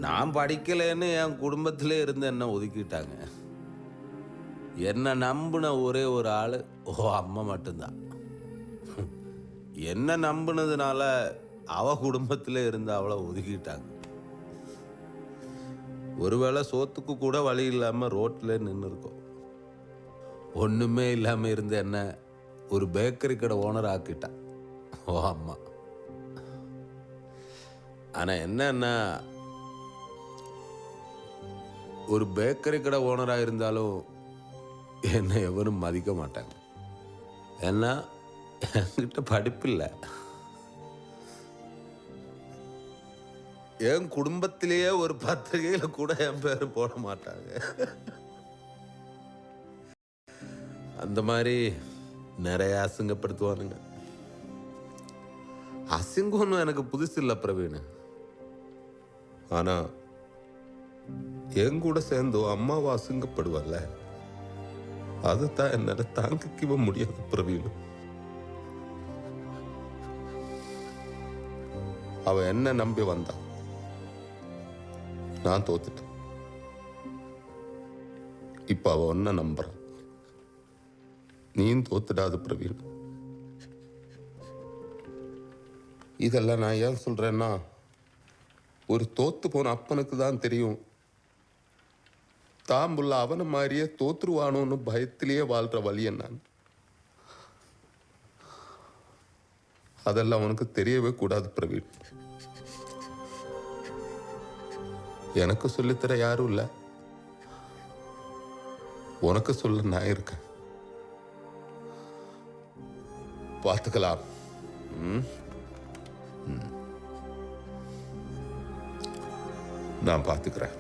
நான் படிக்கலைன்னு என் குடும்பத்திலே இருந்து என்ன ஒதுக்கிட்டாங்க. என்ன நம்பின ஒரே ஒரு ஆளு அம்மா மட்டும்தான். என்ன நம்பினதுனால அவ குடும்பத்திலே இருந்து அவளை ஒதுக்கிட்டாங்க. ஒருவேளை சோத்துக்கு கூட வழி இல்லாம ரோட்ல நின்று இருக்கோம். ஒண்ணுமே இல்லாம இருந்த என்ன ஒரு பேக்கரி கடை ஓனர் ஆக்கிட்டான் அம்மா. ஆனா என்னன்னா, ஒரு பேக்கரி கடை ஓனரா இருந்தாலும் என்ன எவரும் மதிக்க மாட்டாங்க. ஏன்னா என்கிட்ட படிப்பில்லை. என் குடும்பத்திலேயே ஒரு பத்திரிகையில கூட என் பேரு போட மாட்டாங்க. அந்த மாதிரி நிறைய அசிங்கப்படுத்துவானுங்க. அசிங்கம்னு எனக்கு புதுசு இல்லை பிரவீன். ஆனா என் கூட சேர்ந்து அம்மாவை அசிங்கப்படுவல்ல, அதுதான் என்னால தாங்கிக்கவே முடியாது பிரவீன். அவ என்ன நம்பி வந்தா, நான் தோத்துட்டேன். இப்ப அவ ஒன்ன நம்புறான். நீயும் தோத்துடாது பிரவீன். இதெல்லாம் நான் ஏன் சொல்றேன்னா, ஒரு தோத்து போன அப்பனுக்கு தான் தெரியும் தாம்புள்ள அவனை மாதிரியே தோத்துருவானோன்னு பயத்திலேயே வாழ்ற வழி என்னன்னு. அதெல்லாம் அவனுக்கு தெரியவே கூடாது பிரவீன். எனக்கு சொல்லித்தர யாரும் இல்ல, உனக்கு சொல்ல நான் இருக்கேன். பார்த்துக்கலாம். நான் பார்த்துக்கிறேன்.